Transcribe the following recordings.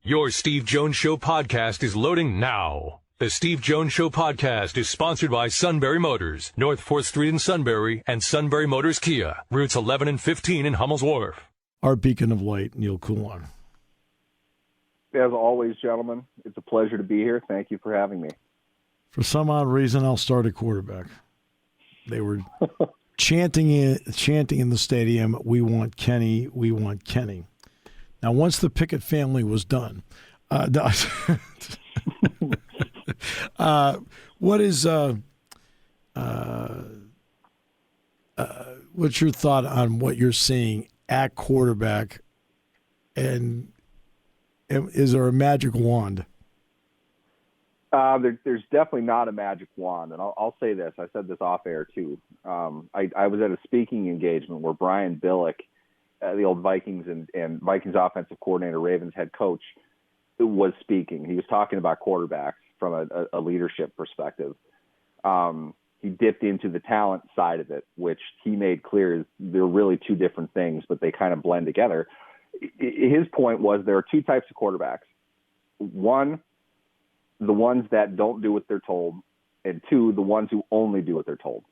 Your Steve Jones Show podcast is loading now. The Steve Jones Show podcast is sponsored by Sunbury Motors, North 4th Street in Sunbury, and Sunbury Motors Kia, routes 11 and 15 in Hummel's Wharf. Our beacon of light, Neal Coolong. As always, gentlemen, it's a pleasure to be here. Thank you for having me. For some odd reason, I'll start at quarterback. They were chanting in the stadium, "We want Kenny, we want Kenny." Now, once the Pickett family was done, what's your thought on what you're seeing at quarterback, and is there a magic wand? There's definitely not a magic wand, and I'll say this. I said this off air too. I was at a speaking engagement where Brian Billick, the old Vikings and Vikings offensive coordinator, Ravens head coach, was speaking. He was talking about quarterbacks from a leadership perspective. He dipped into the talent side of it, which he made clear is they're really two different things, but they kind of blend together. His point was there are two types of quarterbacks. One, the ones that don't do what they're told, and two, the ones who only do what they're told.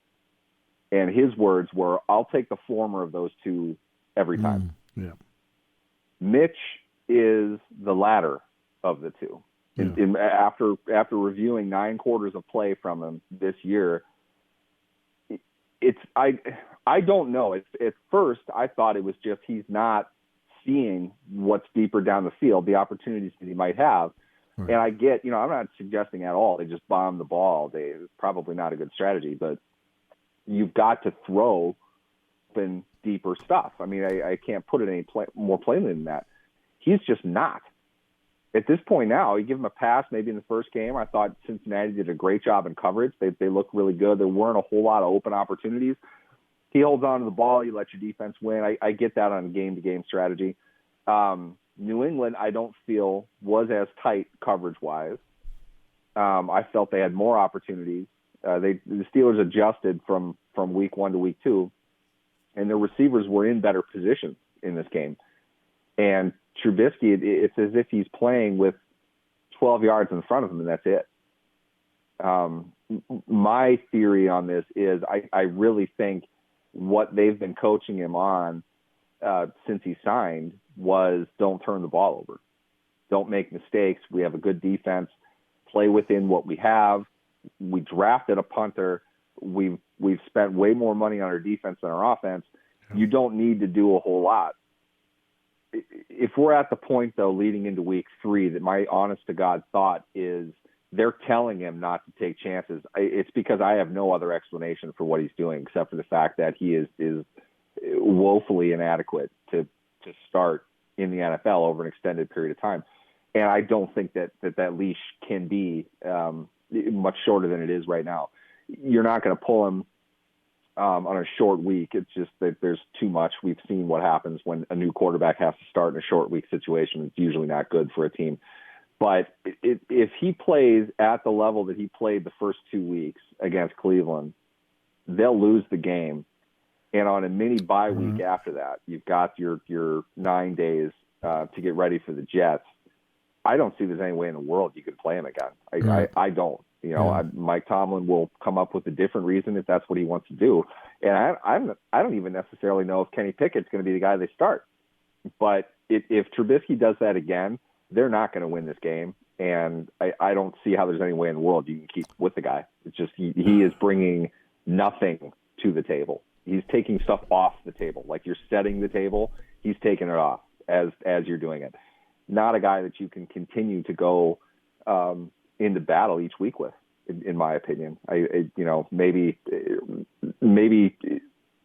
And his words were, "I'll take the former of those two every time." Yeah. Mitch is the latter of the two. Yeah. After reviewing 9 quarters of play from him this year, I don't know. At first, I thought it was just he's not seeing what's deeper down the field, the opportunities that he might have. Right. And I get, I'm not suggesting at all they just bomb the ball. It's probably not a good strategy, but you've got to throw in deeper stuff. I mean, I can't put it any more plainly than that. He's just not. At this point now, you give him a pass maybe in the first game. I thought Cincinnati did a great job in coverage. They looked really good. There weren't a whole lot of open opportunities. He holds on to the ball. You let your defense win. I get that on a game-to-game strategy. New England, I don't feel, was as tight coverage-wise. I felt they had more opportunities. The Steelers adjusted from week 1 to week 2, and their receivers were in better positions in this game. And Trubisky, it's as if he's playing with 12 yards in front of him, and that's it. My theory on this is I really think what they've been coaching him on since he signed was don't turn the ball over. Don't make mistakes. We have a good defense. Play within what we have. We drafted a punter. We've spent way more money on our defense than our offense. You don't need to do a whole lot. If we're at the point, though, leading into week 3, that my honest-to-God thought is they're telling him not to take chances, it's because I have no other explanation for what he's doing except for the fact that he is woefully inadequate to start in the NFL over an extended period of time. And I don't think that leash can be much shorter than it is right now. You're not going to pull him on a short week. It's just that there's too much. We've seen what happens when a new quarterback has to start in a short week situation. It's usually not good for a team. But if he plays at the level that he played the first 2 weeks against Cleveland, they'll lose the game. And on a mini bye week after that, you've got your 9 days to get ready for the Jets. I don't see there's any way in the world you could play him again. I don't. Mike Tomlin will come up with a different reason if that's what he wants to do. And I don't even necessarily know if Kenny Pickett's going to be the guy they start. But if Trubisky does that again, they're not going to win this game. And I don't see how there's any way in the world you can keep with the guy. It's just he is bringing nothing to the table. He's taking stuff off the table. Like you're setting the table, he's taking it off as you're doing it. Not a guy that you can continue to go into battle each week with, in my opinion. Maybe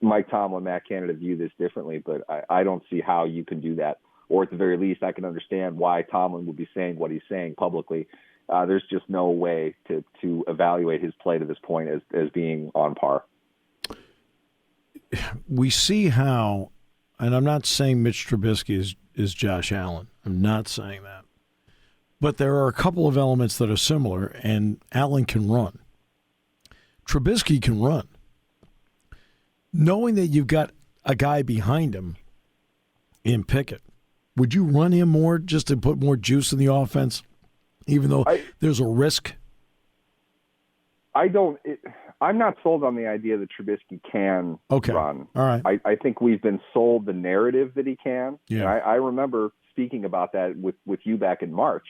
Mike Tomlin, Matt Canada view this differently, but I don't see how you can do that. Or at the very least, I can understand why Tomlin would be saying what he's saying publicly. There's just no way to evaluate his play to this point as being on par. We see how, and I'm not saying Mitch Trubisky is Josh Allen. I'm not saying that. But there are a couple of elements that are similar, and Allen can run. Trubisky can run. Knowing that you've got a guy behind him in Pickett, Would you run him more just to put more juice in the offense, even though there's a risk? I'm not sold on the idea that Trubisky can run. All right. I think we've been sold the narrative that he can. Yeah. And I remember speaking about that with you back in March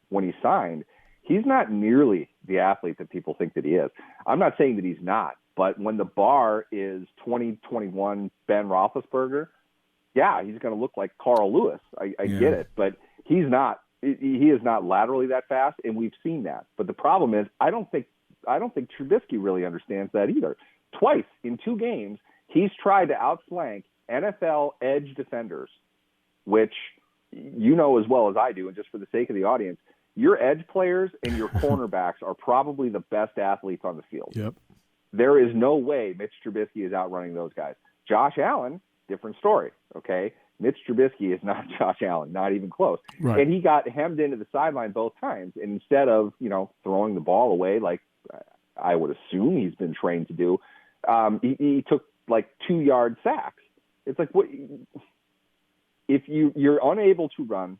when he signed. He's not nearly the athlete that people think that he is. I'm not saying that he's not, but when the bar is 2021 Ben Roethlisberger, yeah, he's going to look like Carl Lewis. I get it, but he's not. He is not laterally that fast, and we've seen that. But the problem is, I don't think Trubisky really understands that either. Twice in 2 games, he's tried to outflank NFL edge defenders, which you know as well as I do, and just for the sake of the audience, your edge players and your cornerbacks are probably the best athletes on the field. Yep. There is no way Mitch Trubisky is outrunning those guys. Josh Allen, different story, okay? Mitch Trubisky is not Josh Allen, not even close. Right. And he got hemmed into the sideline both times. And instead of, throwing the ball away like I would assume he's been trained to do, he took like 2-yard sacks. It's like, what? If you're unable to run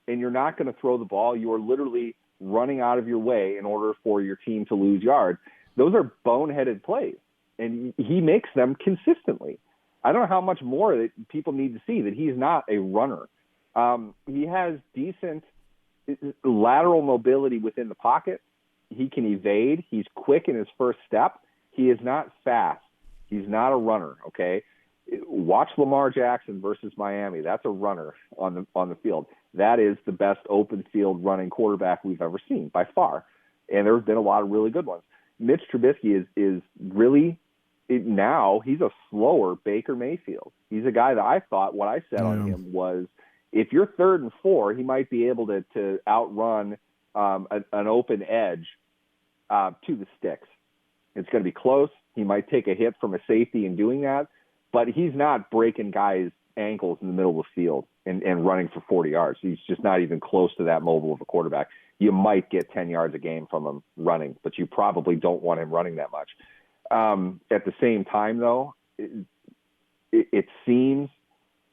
and you're not going to throw the ball, you are literally running out of your way in order for your team to lose yards. Those are boneheaded plays, and he makes them consistently. I don't know how much more that people need to see that he's not a runner. He has decent lateral mobility within the pocket. He can evade. He's quick in his first step. He is not fast. He's not a runner, okay? Watch Lamar Jackson versus Miami. That's a runner on the field. That is the best open field running quarterback we've ever seen by far. And there have been a lot of really good ones. Mitch Trubisky is really now he's a slower Baker Mayfield. He's a guy that I thought what I said on him was if you're 3rd and 4, he might be able to outrun an open edge to the sticks. It's going to be close. He might take a hit from a safety in doing that, but he's not breaking guys' ankles in the middle of the field and running for 40 yards. He's just not even close to that mobile of a quarterback. You might get 10 yards a game from him running, but you probably don't want him running that much. At the same time, though, it seems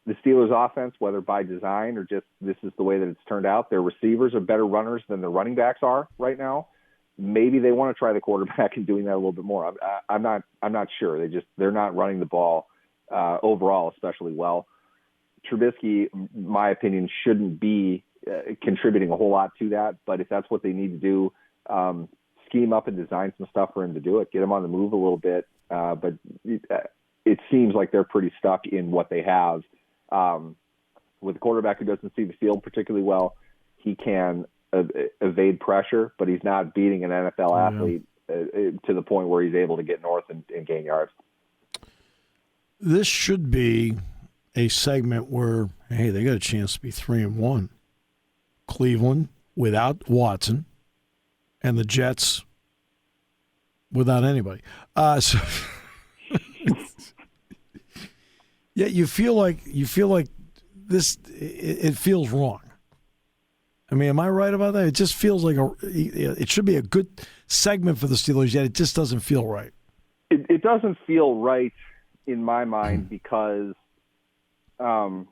the Steelers' offense, whether by design or just this is the way that it's turned out, their receivers are better runners than the running backs are right now. Maybe they want to try the quarterback and doing that a little bit more. I'm not sure. They're not running the ball overall especially well. Trubisky, my opinion, shouldn't be contributing a whole lot to that. But if that's what they need to do, scheme up and design some stuff for him to do it, get him on the move a little bit. But it seems like they're pretty stuck in what they have. With a quarterback who doesn't see the field particularly well, he can evade pressure, but he's not beating an NFL athlete to the point where he's able to get north and gain yards. This should be a segment where, hey, they got a chance to be 3-1. Cleveland without Watson, and the Jets without anybody. So yeah, you feel like this. It feels wrong. I mean, am I right about that? It just feels like it should be a good segment for the Steelers, yet it just doesn't feel right. It doesn't feel right in my mind because I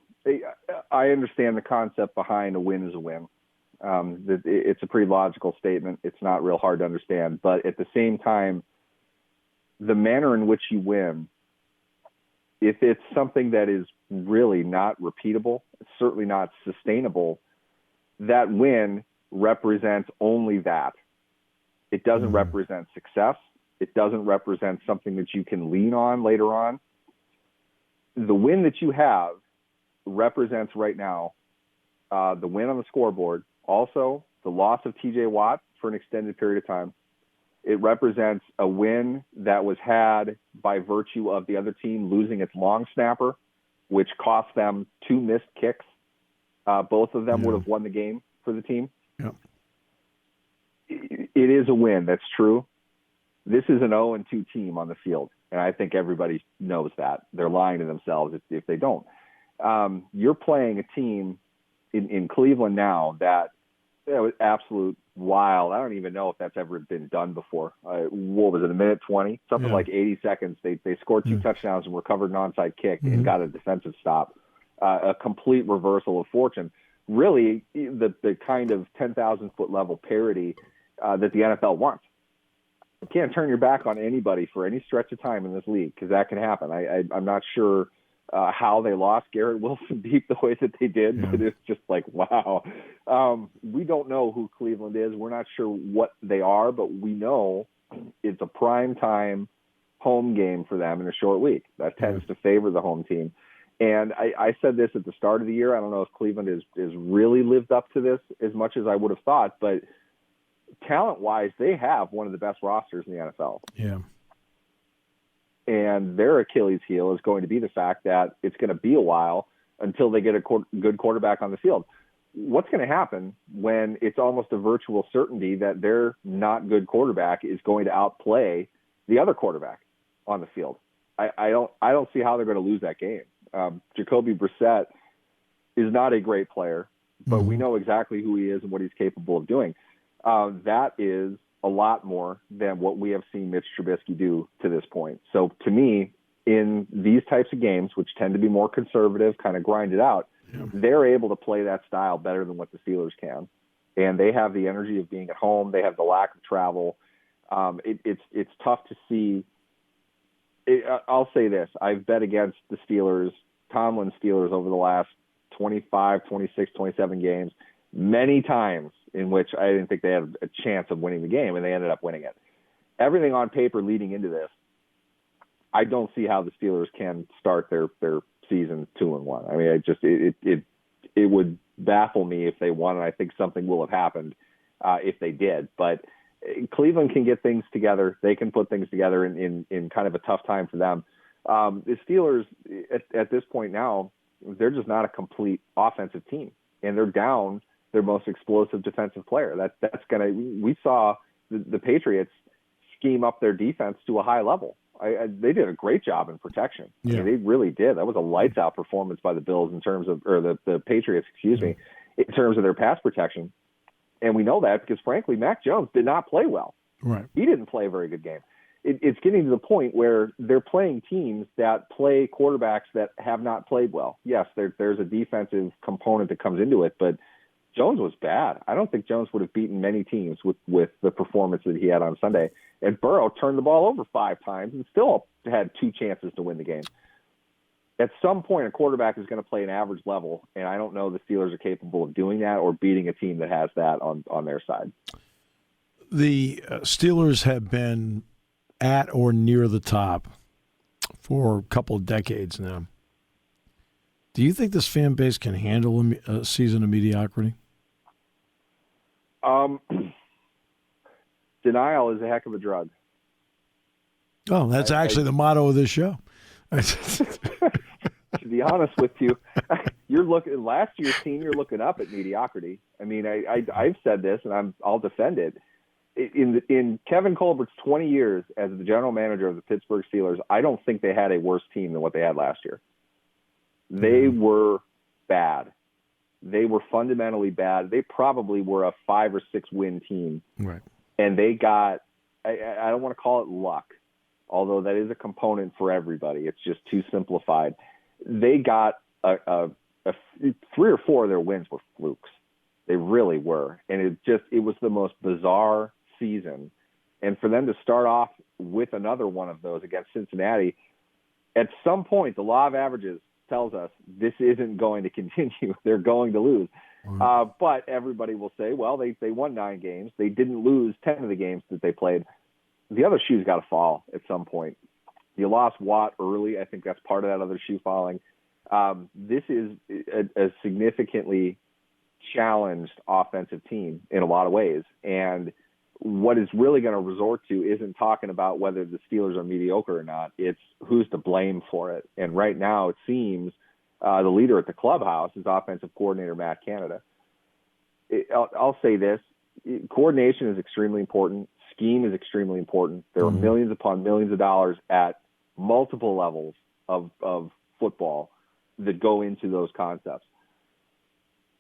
understand the concept behind a win is a win. It's a pretty logical statement. It's not real hard to understand. But at the same time, the manner in which you win, if it's something that is really not repeatable, it's certainly not sustainable, that win represents only that. It doesn't represent success. It doesn't represent something that you can lean on later on. The win that you have represents right now the win on the scoreboard, also the loss of T.J. Watt for an extended period of time. It represents a win that was had by virtue of the other team losing its long snapper, which cost them 2 missed kicks. Both of them would have won the game for the team. Yep. It is a win. That's true. This is an 0-2 team on the field, and I think everybody knows that. They're lying to themselves if they don't. You're playing a team in Cleveland now that was absolute wild. I don't even know if that's ever been done before. What was it, a minute 20? Something like 80 seconds. They scored 2 touchdowns and recovered an onside kick and got a defensive stop. a complete reversal of fortune. Really, the kind of 10,000-foot level parity that the NFL wants. You can't turn your back on anybody for any stretch of time in this league because that can happen. I'm not sure how they lost Garrett Wilson deep the way that they did, but it's just like, wow. We don't know who Cleveland is. We're not sure what they are, but we know it's a prime time home game for them in a short week. That tends to favor the home team. And I said this at the start of the year. I don't know if Cleveland is really lived up to this as much as I would have thought, but talent-wise, they have one of the best rosters in the NFL. Yeah. And their Achilles heel is going to be the fact that it's going to be a while until they get a good quarterback on the field. What's going to happen when it's almost a virtual certainty that their not good quarterback is going to outplay the other quarterback on the field? I don't see how they're going to lose that game. Jacoby Brissett is not a great player, but we know exactly who he is and what he's capable of doing. That is a lot more than what we have seen Mitch Trubisky do to this point. So to me, in these types of games, which tend to be more conservative, kind of grind it out, they're able to play that style better than what the Steelers can. And they have the energy of being at home. They have the lack of travel. It's tough to see. I'll say this. I've bet against the Steelers, Tomlin Steelers, over the last 25, 26, 27 games, many times in which I didn't think they had a chance of winning the game, and they ended up winning it. Everything on paper leading into this, I don't see how the Steelers can start their season 2-1. I mean, it would baffle me if they won, and I think something will have happened if they did. But Cleveland can get things together. They can put things together in kind of a tough time for them. The Steelers, at this point now, they're just not a complete offensive team, and they're down their most explosive defensive player. We saw the Patriots scheme up their defense to a high level. They did a great job in protection. I mean, they really did. That was a lights out performance by the Bills in terms of, or the Patriots, in terms of their pass protection. And we know that because, frankly, Mac Jones did not play well. Right. He didn't play a very good game. It's getting to the point where they're playing teams that play quarterbacks that have not played well. Yes, there's a defensive component that comes into it, but Jones was bad. I don't think Jones would have beaten many teams with the performance that he had on Sunday. And Burrow turned the ball over 5 times and still had 2 chances to win the game. At some point, a quarterback is going to play an average level, and I don't know the Steelers are capable of doing that or beating a team that has that on their side. The Steelers have been at or near the top for a couple of decades now. Do you think this fan base can handle a season of mediocrity? Denial is a heck of a drug. Oh, that's actually the motto of this show. To be honest with you, you're looking last year's team. You're looking up at mediocrity. I mean, I've said this, and I'll defend it. In Kevin Colbert's 20 years as the general manager of the Pittsburgh Steelers, I don't think they had a worse team than what they had last year. They were bad. They were fundamentally bad. They probably were a 5 or 6 win team. Right. And they got, I don't want to call it luck, although that is a component for everybody. It's just too simplified. They got a 3 or 4 of their wins were flukes. They really were. And it was the most bizarre season. And for them to start off with another one of those against Cincinnati, at some point, the law of averages tells us this isn't going to continue. They're going to lose. But everybody will say, well, they won 9 games. They didn't lose 10 of the games that they played. The other shoe's got to fall at some point. You lost Watt early. I think that's part of that other shoe falling. This is a significantly challenged offensive team in a lot of ways. And what is really going to resort to isn't talking about whether the Steelers are mediocre or not. It's who's to blame for it. And right now it seems the leader at the clubhouse is offensive coordinator Matt Canada. I'll say this. Coordination is extremely important. Scheme is extremely important. There are millions upon millions of dollars at multiple levels of football that go into those concepts.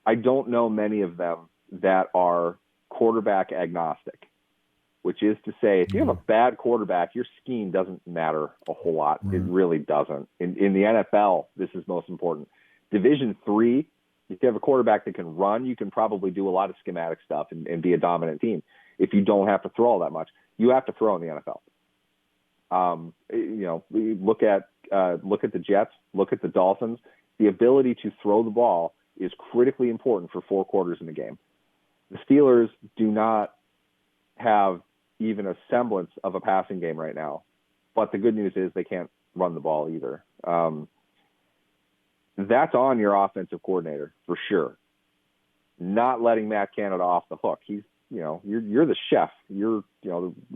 I don't know many of them that are quarterback agnostic, which is to say, if you have a bad quarterback, your scheme doesn't matter a whole lot. It really doesn't. In the NFL, this is most important. Division III, if you have a quarterback that can run, you can probably do a lot of schematic stuff and be a dominant team. If you don't have to throw all that much, you have to throw in the NFL. Look at the Jets, look at the Dolphins. The ability to throw the ball is critically important for 4 quarters in the game. The Steelers do not have even a semblance of a passing game right now. But the good news is they can't run the ball either. That's on your offensive coordinator for sure. Not letting Matt Canada off the hook. He's, you're the chef. The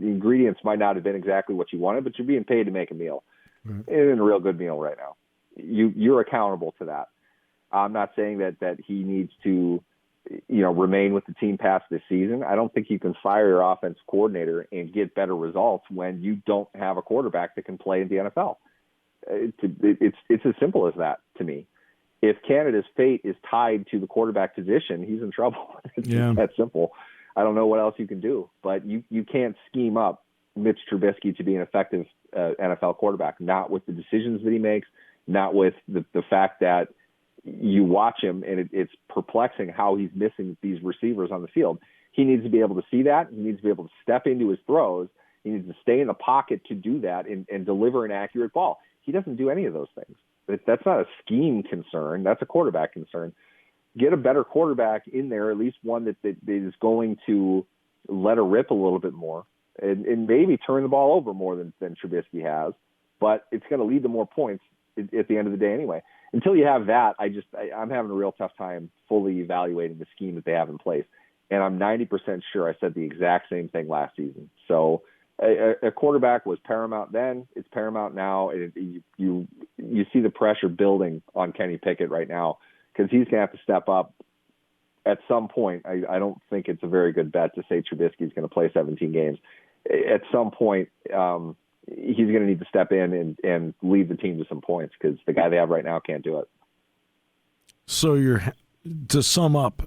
ingredients might not have been exactly what you wanted, but you're being paid to make a meal. Mm-hmm. And a real good meal right now. You're accountable to that. I'm not saying that he needs to, remain with the team past this season. I don't think you can fire your offensive coordinator and get better results when you don't have a quarterback that can play in the NFL. It's as simple as that to me. If Canada's fate is tied to the quarterback position, he's in trouble. It's that simple. I don't know what else you can do, but you can't scheme up Mitch Trubisky to be an effective NFL quarterback, not with the decisions that he makes, not with the fact that you watch him and it's perplexing how he's missing these receivers on the field. He needs to be able to see that. He needs to be able to step into his throws. He needs to stay in the pocket to do that and deliver an accurate ball. He doesn't do any of those things. That's not a scheme concern. That's a quarterback concern. Get a better quarterback in there, at least one that is going to let her rip a little bit more and maybe turn the ball over more than Trubisky has, but it's going to lead to more points at the end of the day anyway. Until you have that, I'm having a real tough time fully evaluating the scheme that they have in place. And I'm 90% sure I said the exact same thing last season. So a quarterback was paramount then. It's paramount now. You see the pressure building on Kenny Pickett right now because he's going to have to step up at some point. I don't think it's a very good bet to say Trubisky's going to play 17 games. At some point, he's going to need to step in and lead the team to some points because the guy they have right now can't do it. So to sum up,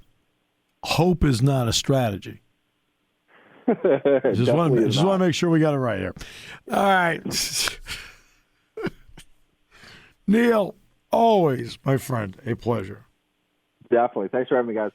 hope is not a strategy. Just want to make sure we got it right here. All right. Neal, always, my friend, a pleasure. Definitely. Thanks for having me, guys.